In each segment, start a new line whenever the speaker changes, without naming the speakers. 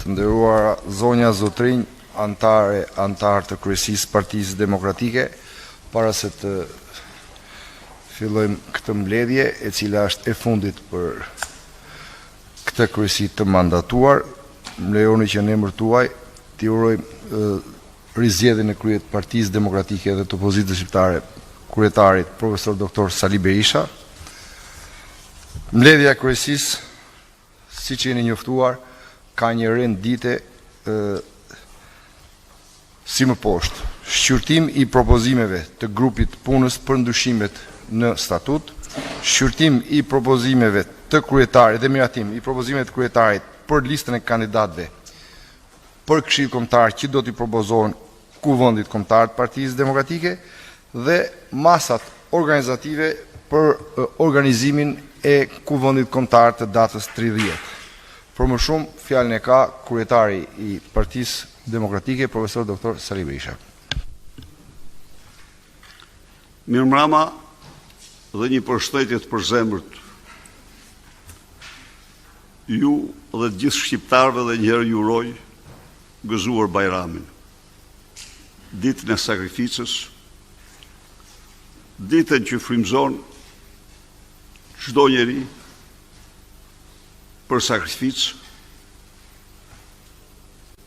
Të nderuara zonja Zotrinj, antar të kryesisë Partisë Demokratike, para se të fillojmë këtë mbledhje, e cila është e fundit për këtë kryesi të mandatuar, më lejoni që në emër tuaj t'i uroj rizgjedhjen e kryet Partisë Demokratike dhe të Opozitës Shqiptare, kryetarit profesor doktor Sali Berisha. Mbledhja e kryesisë, siç jeni njoftuar, ka një rendite si më poshtë: shqyrtim i propozimeve të grupit punës për ndryshimet në statut, shqyrtim i propozimeve të kryetarit dhe miratim i propozimeve të kryetarit për listën e kandidatëve për Këshill Kombëtar që do t'i propozohen Kuvendit Kombëtar të Partisë Demokratike dhe masat organizative për organizimin e Kuvendit Kombëtar të datës 30. Për më shumë, fjalën e ka kryetari i Partisë Demokratike, profesor doktor Sali Berisha.
Mirëmbrëma dhe një përshëndetje të përzemërt ju dhe të gjithë shqiptarëve, dhe njëherë ju uroj gëzuar Bajramin, ditën e sakrificës, ditën që frymëzon çdo njeri për sakrificë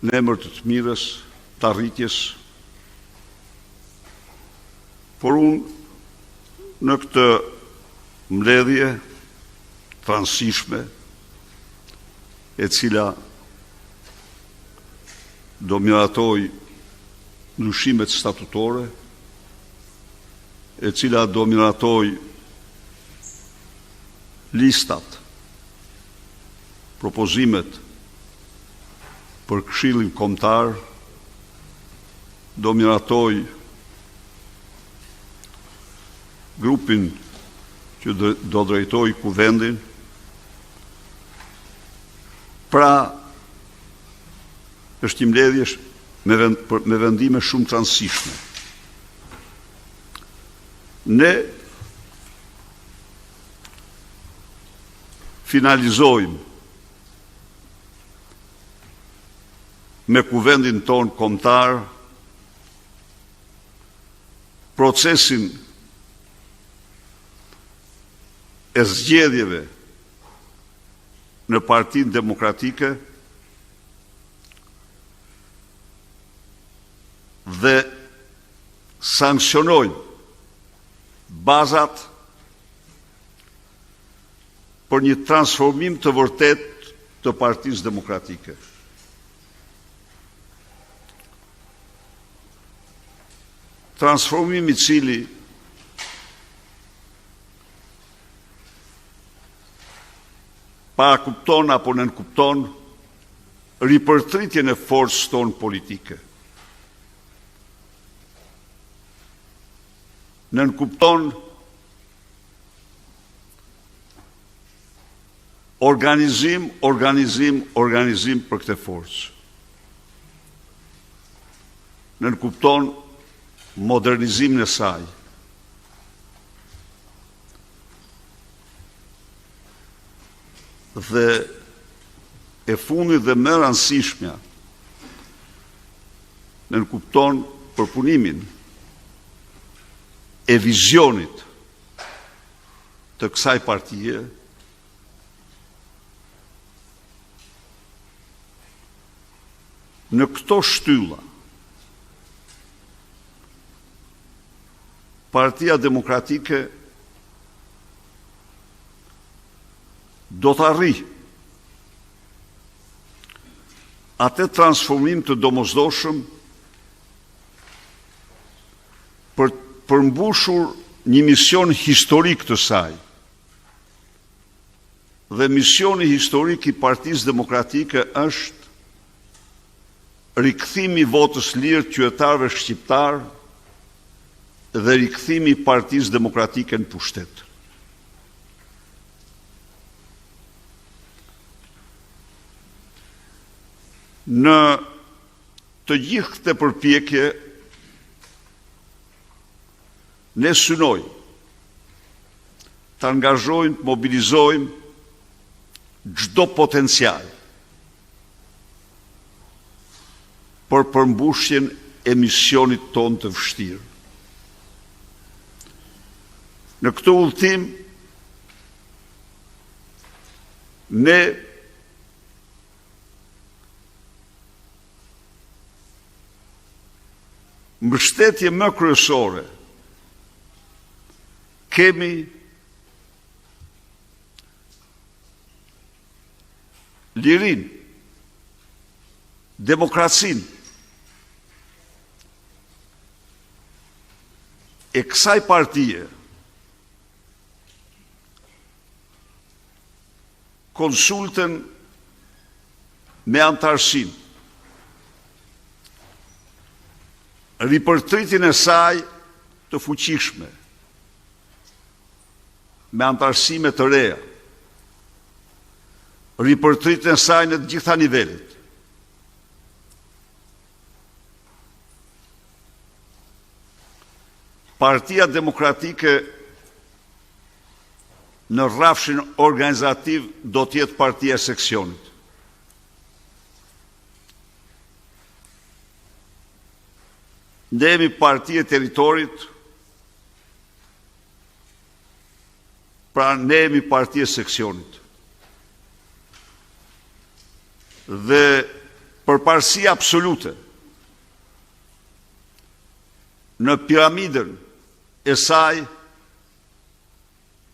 në emër të mirës, të arritjes. Por unë në këtë mbledhje të rëndësishme, e cila do miratoj ndryshimet statutore, e cila do miratoj listat, propozimet për Këshillin Kombëtar, do miratoj grupin që do drejtoj Kuvendin. Pra, është një mbledhje me vendime shumë të rëndësishme. Ne finalizojmë me Kuvendin ton kombëtar procesin e zgjedhjeve në Partinë Demokratike dhe sankcionojmë bazat për një transformim të vërtet të Partisë Demokratike. Transformim i cili para kupton apo nën kupton ripërtritjen e forcës tonë politike. Nën kupton organizim për këtë forcë. Nën kupton modernizimin e saj. Dhe e fundit dhe më rëndësishmja, nën kupton përpunimin e vizionit të kësaj partije, në këto shtylla Partia Demokratike do të arrijë atë transformim të domosdoshëm për përmbushur një mision historik të saj. Dhe misioni historik i Partisë Demokratike është rikthimi i votës lirë të qytetarëve shqiptar dhe rikthimi i Partisë Demokratike në pushtet. Në të gjithë këtë përpjekje, ne synojmë të angazhojmë, të mobilizojmë çdo potencial për përmbushjen e misionit ton të vështirë. Në këtë udhëtim, ne mbështetje më kryesore kemi lirin, demokracin, e kësaj partije, konsultën me antarësin, ripërtritin e saj të fuqishme, me antarësime të reja, ripërtritin e saj në të gjitha nivellet. Partia Demokratike në rrafshin organizativ do t'jetë partia e seksionit. Ne jemi partia e territorit, pra ne jemi partia e seksionit. Dhe përparësi absolute në piramidën e saj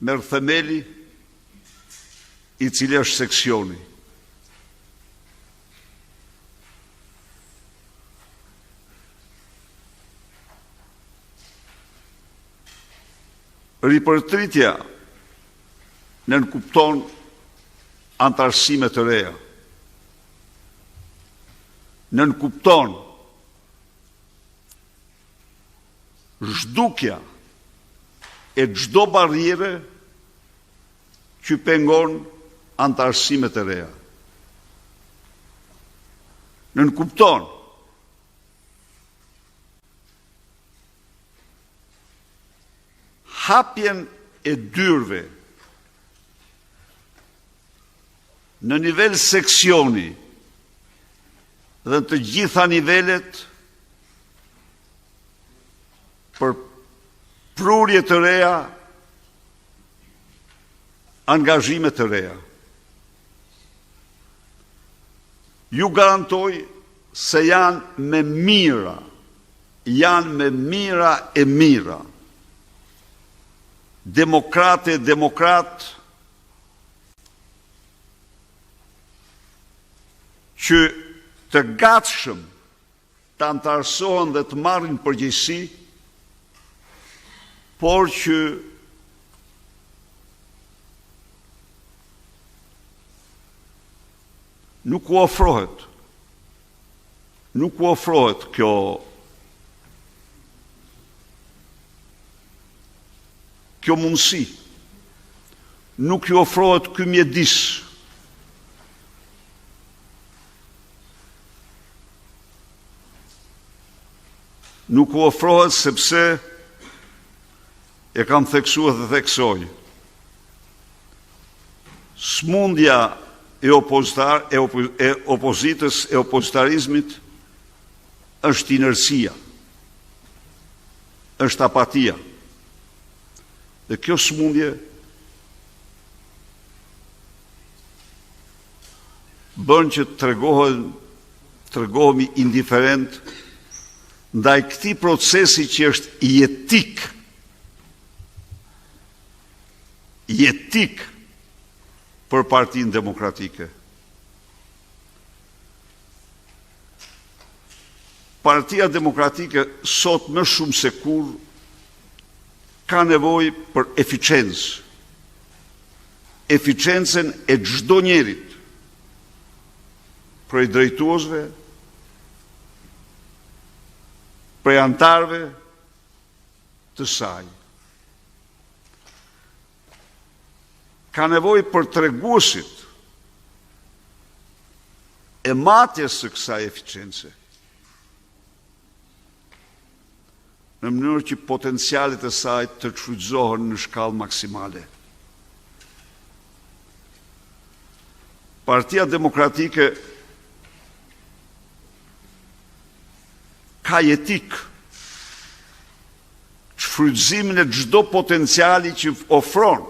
merr themeli i cili është seksioni. Ripërtritja nënkupton antarësime të reja. Nënkupton zhdukja e çdo barriere që pengon antarësime të reja. Nënkupton hapjen e dyrve në nivel seksioni dhe të gjitha nivelet për prurje të reja, angazhime të reja. Ju garantoj se janë me mira e mira. Demokrat që të gatshëm të antarësohen dhe të marrin përgjegjësi, por që nuk u ofrohet kjo mundësi, nuk ju ofrohet ky mjedis. Nuk u ofrohet sepse e kam theksuar dhe theksoj. Smundja e opozitës, e opozitarizmit, është inersia, është apatia. Dhe kjo smundje bën që të tregohemi indiferent ndaj këtij procesi që është jetik për Partinë Demokratike. Partia Demokratike sot më shumë se kur ka nevojë për eficiencë. Eficiencën e çdo njerit, prej drejtuesve, prej antarëve të saj. Ka nevojë për treguesit e matjes së kësaj eficience, në mënyrë që potencialet e saj të shfrytëzohen në shkallë maksimale. Partia Demokratike ka jetik, shfrytëzimin e çdo potenciali që ofron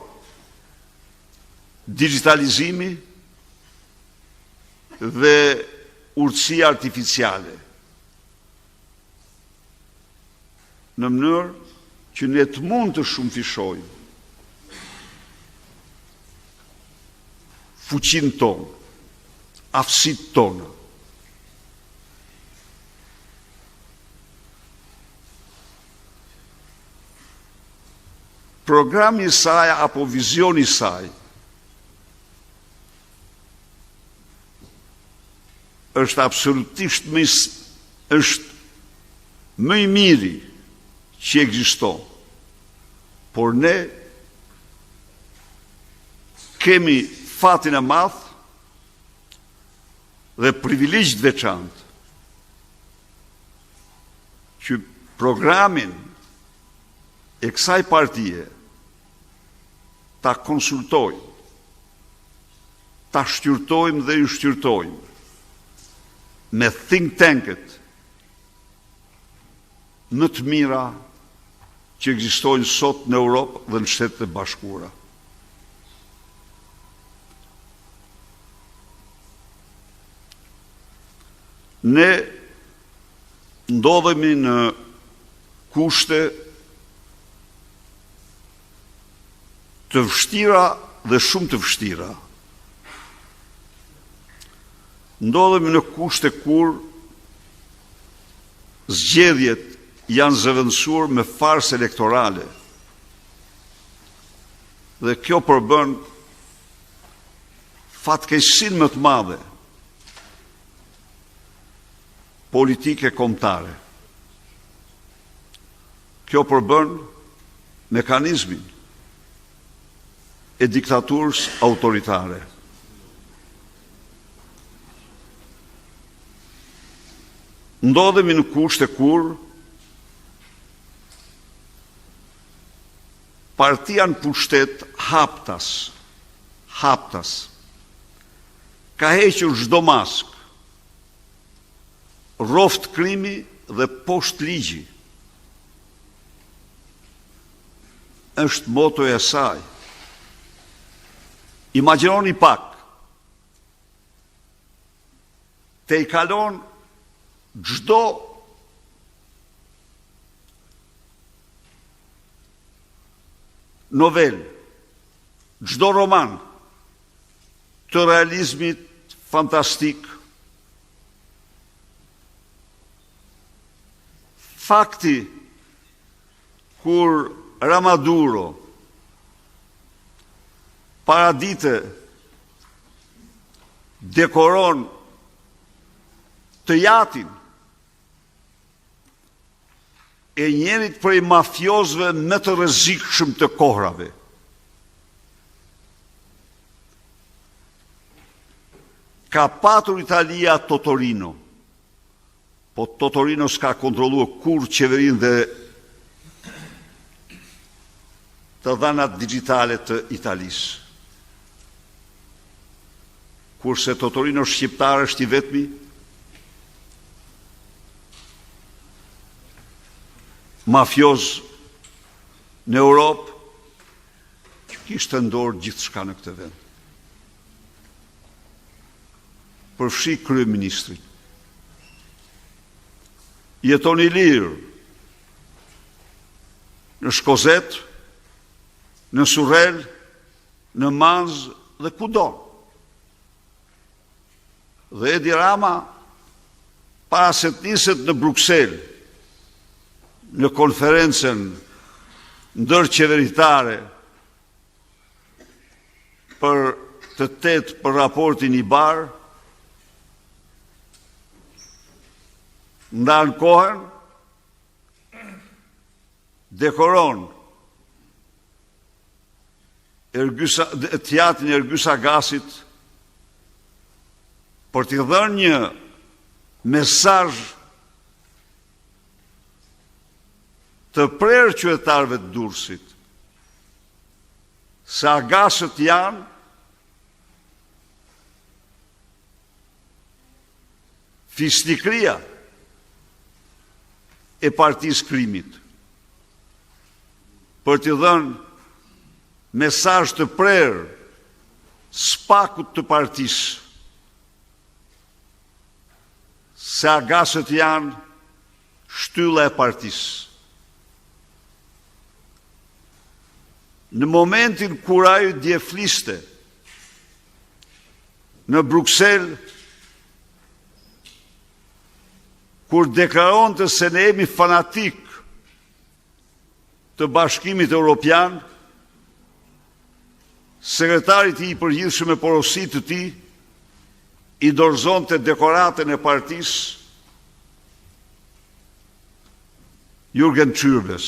digitalizimi dhe urtësia artificiale, në mënyrë që ne të mund të shumëfishojmë fuqinë tonë, aftësitë tona. Programi i saj apo vizioni i saj është absolutisht më i miri që ekziston. Por ne kemi fatin e madh dhe privilegj të veçantë që programin e kësaj partie ta konsultojmë, ta shqyrtojmë dhe ju shqyrtojmë me think tanket më të mira që ekzistojnë sot në Europë dhe në Shtetet e Bashkuara. Ne ndodhemi në kushte të vështira dhe shumë të vështira. Ndodhemi në kushte kur zgjedhjet janë zëvendësuar me farsë elektorale. Dhe kjo përbën fatkeqësinë më të madhe politike kombëtare. Kjo përbën mekanizmin e diktaturës autoritare. Ndodhemi në kushte kur partia në pushtet haptas ka hequr çdo mask, rroft krimi dhe poshtë ligji. Është motoja e saj. Imagjinoni pak, te i kalon çdo novel, çdo roman të realizmit fantastik, fakti kur Ramaduro paradite dekoron të jatin e njerit prej mafiozve më të rrezikshëm të kohrave. Ka patur Italia Totorino, po Totorino s'ka kontrolluar kur qeverinë dhe të dhanat digjitale të Italisë. Kurse Totorino shqiptar është i vetmi mafioz në Europë që kishte ndorë gjithçka në këtë vend. Përfshi kryeministrin. Jeton i lirë në Shkozet, në Surrel, në Manz dhe kudo. Dhe Edi Rama para se të niset në Bruksel në konferencën ndërqeveritare për të tetë për raportin i barë, ndanë kohën, dekoron teatrin e Ergyes Agasit për t'i dhënë një mesazh të prerë qytetarëve të Durrësit se Agasët janë fisnikëria e Partisë Krimit, për t'i dhënë mesazh të prerë spakut të partisë, se agasët janë shtylla e partisë. Në momentin kur ai dje fliste në Bruksel, kur deklaronte se ne jemi fanatik të Bashkimit Evropian, sekretarit i përgjithshëm e porosit të tij i dorëzonte dekoratën e partisë Jürgen Çyrbes,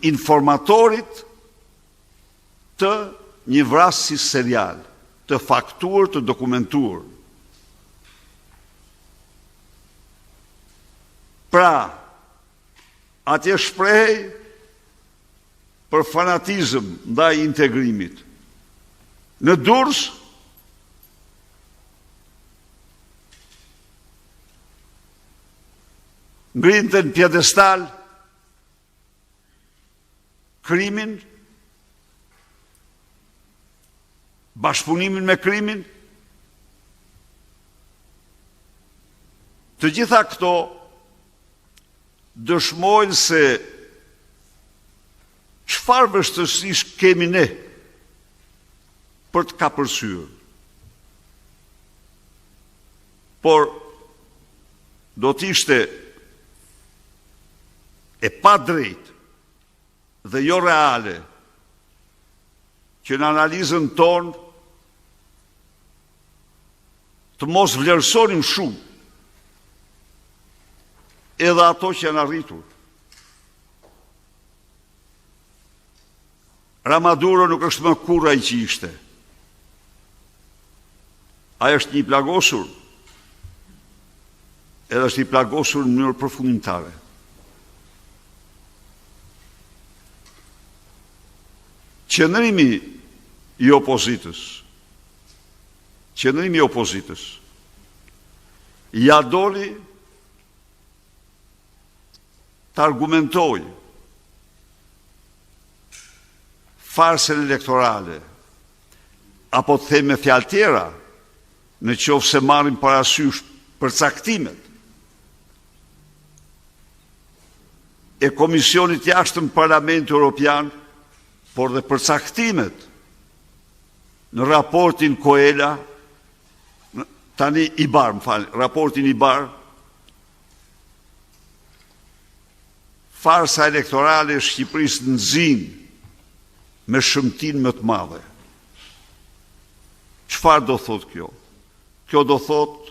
informatorit të një vrasësi serial, të faktuar, të dokumentuar. Pra, atje shprehej për fanatizëm ndaj integrimit. Në Durrës ngrinte në pjedestal krimin, bashkëpunimin me krimin. Të gjitha këto dëshmojnë se çfarë vështirësish kemi ne për të kapërcyer. Por do t'ishte e pa drejt dhe jo reale që në analizën tonë të mos vlerësonim shumë edhe ato që janë arritur. Ramaduro nuk është më kurrë ai që ishte. Ai është një plagosur, edhe është i plagosur në mënyrë përfundimtare. Qëndrimi i opozitës, ja doli të argumentoj farsën elektorale, apo të themi me fjalë tjera, në qoftë se marrim parasysh përcaktimet e Komisionit Jashtëm Parlamentit Evropian, por dhe përcaktimet në raportin Koela, tani Ibar, raportin Ibar, farsa elektorale e Shqipërisë nxin me shëmtin më të madhe. Çfarë do thot kjo? Kjo do thot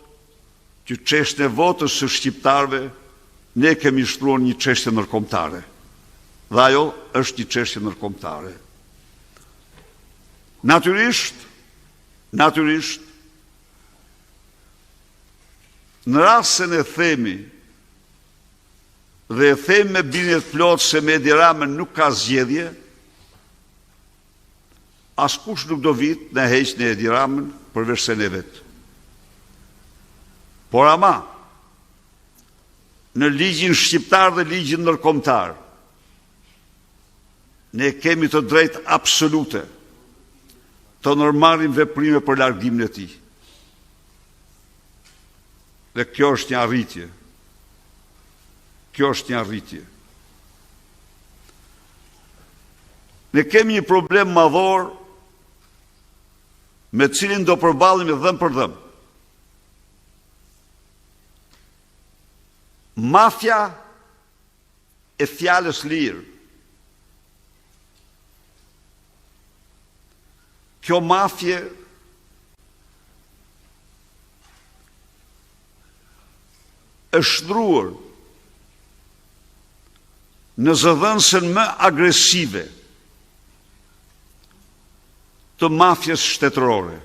që çështja e votës së shqiptarëve ne kemi shtruar një çështje ndërkombëtare. Dhe ajo është një çështje ndërkombëtare. Natyrisht, në rastën e themi, dhe e themi me bindje të plotë se me Edi Ramën nuk ka zgjedhje, askush nuk do vit në heq në Edi Ramën përveç se ne vetë. Por ama, në ligjin shqiptar dhe ligjin ndërkombëtar, ne kemi të drejtë absolute të nërmarim veprime për largimin e tij. Dhe kjo është një arritje. Ne kemi një problem madhor me cilin do përballemi dhëm për dhëm. Mafja e fjalës lirë. Kjo mafje është shtruar në zëdhënësën më agresive të mafjes shtetërore.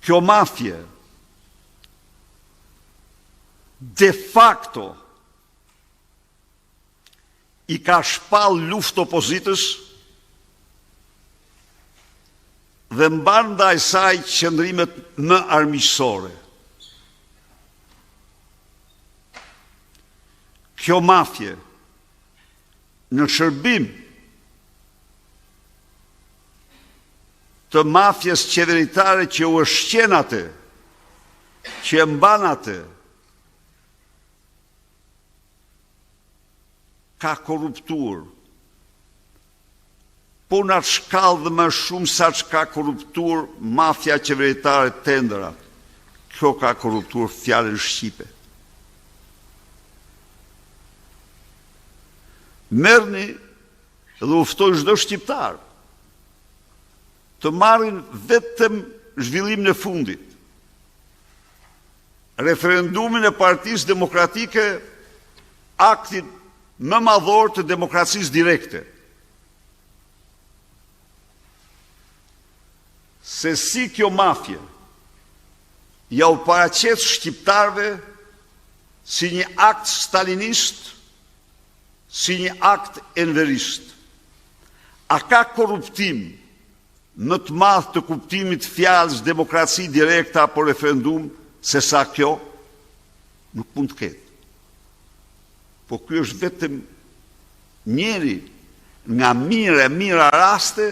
Kjo mafje de facto i ka shpall luftë opozitës dhe mban ndaj saj qëndrimet më armiqësore. Kjo mafje në shërbim të mafjes qeveritare që u shqen atë, që e mban atë, ka korruptuar në atë shkallë dhe më shumë sa që ka korruptuar mafja qeveritare tenderat. Kjo ka korruptuar fjalën shqipe. Merrni dhe uftoj çdo shqiptar të marrin vetëm zhvillimin e fundit. Referendumin e Partisë Demokratike, aktin më madhor të demokracisë direkte. Se si kjo mafje ja u paraqet shqiptarve si një akt stalinist, si një akt enverist. A ka korruptim më të madh të kuptimit fjalës demokraci direkte apo referendum se sa kjo? Nuk mund të ketë. Po ky është vetëm njëri nga mira raste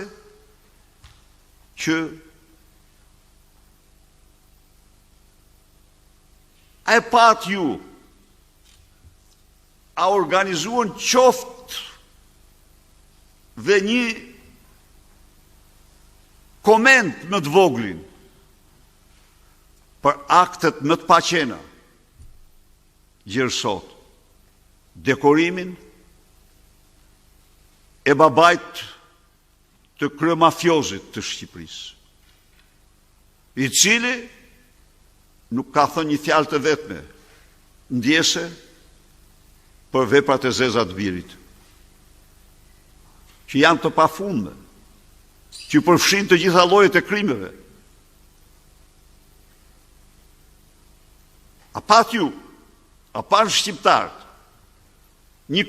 që a e pat ju, a organizuan qoftë dhe një koment më të voglin për aktet më të paqena gjërësot, dekorimin e babait të kryemafiozit të Shqipërisë, i cili nuk ka thënë një fjalë të vetme ndjese për veprat e zeza të birit, që janë të pafundme, që përfshin të gjitha llojet e krimeve. A pat ju, a pan shqiptarët, një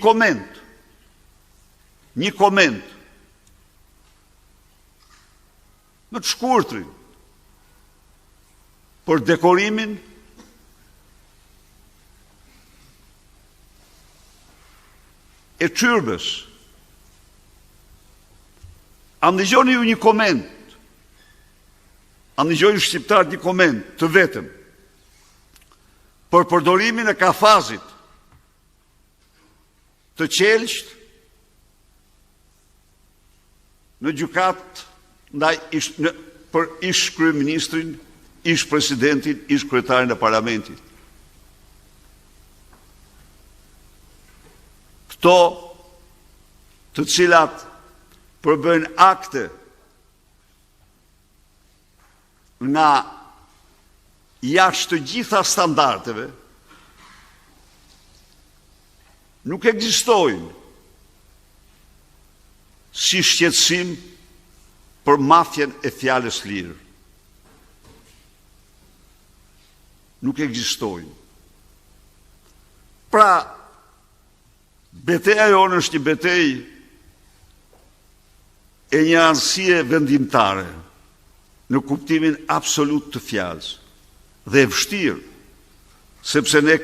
koment më të shkurtrin për dekorimin e çyrbës. A ndëgjoni ju një koment, a ndëgjoni shqiptarët një koment të vetëm për përdorimin e kafazit të qelqt në gjykat ndaj për ish kryeministrin, ish presidentin, ish kryetarin e parlamentit. Këto të cilat përbëjnë akte nga jashtë të gjitha standardeve, nuk ekzistojnë si shqetësim për mafjen e fjalës lirë. Nuk ekzistojnë. Pra, beteja jonë është një betejë e një anësie vendimtare në kuptimin absolut të fjalës, dhe e vështirë, sepse ne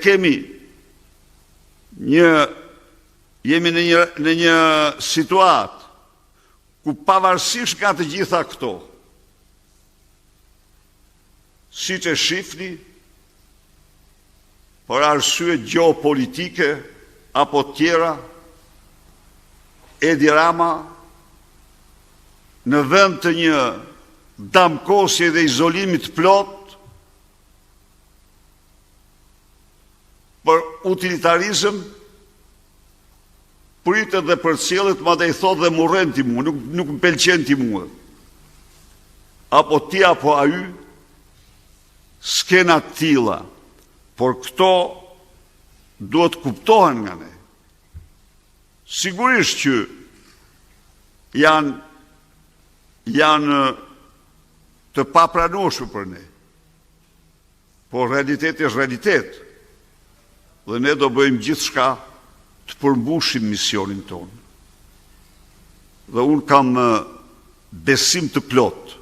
jemi në një situatë ku pavarësisht nga të gjitha këto, si që shifni, për arsye gjeopolitike apo tjera, Edi Rama, në vend të një damkosje dhe izolimit plot, për utilitarizëm, pritet dhe për cilët, ma dhe i thot dhe murren ti mua, nuk më pëlqen ti mua. Apo ti apo a y, s'kena tilla, por këto duhet kuptohen nga ne. Sigurisht që janë të papranueshme për ne, por realiteti është realitet, dhe ne do bëjmë gjithçka të përmbushim misionin tonë. Dhe unë kam besim të plot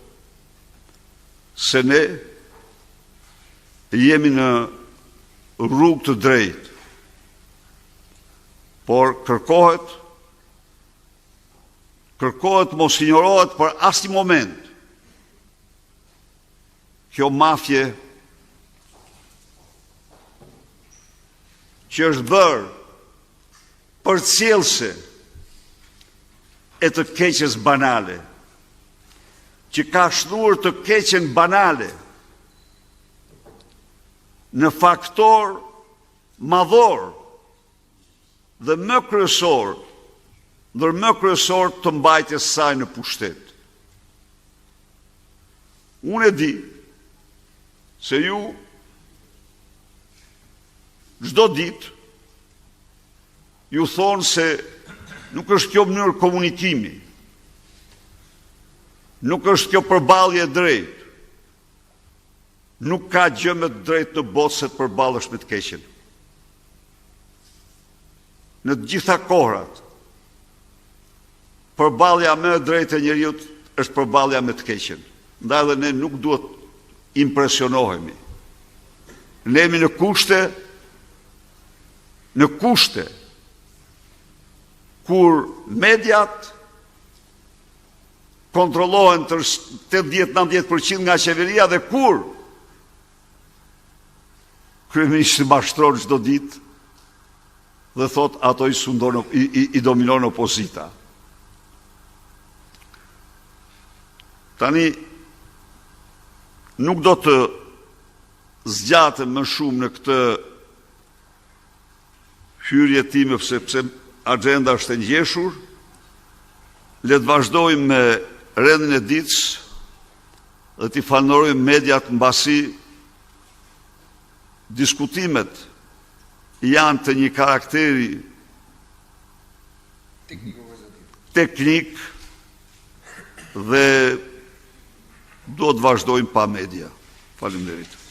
se ne jemi në rrugë të drejtë, por kërkohet mos injorohet për asnjë moment kjo mafje që është bërë përcjellse e të keqes banale, që ka shtuar të keqen banale në faktor madhor dhe më kryesor, të mbajtjes saj në pushtet. Unë e di se ju çdo ditë ju thonë se nuk është kjo mënyrë komunikimi, nuk është kjo përballje drejt, nuk ka gjë më të drejtë në botë se të përballesh me të keqen. Në të gjitha kohrat, përballja më e drejtë e njeriut është përballja me të keqen. Ndaj dhe ne nuk duhet impresionohemi. Ne jemi në kushte kur mediat kontrollohen të 80-90% nga qeveria dhe kur kryeministri mashtron çdo ditë dhe thot ato i dominon opozita. Tani nuk do të zgjatem më shumë në këtë hyrje time sepse agenda është e ngjeshur. Le të vazhdojmë me rendin e ditës dhe t'i falenderojmë mediat mbasi diskutimet janë të një karakteri teknik dhe do të vazhdojmë pa media. Faleminderit.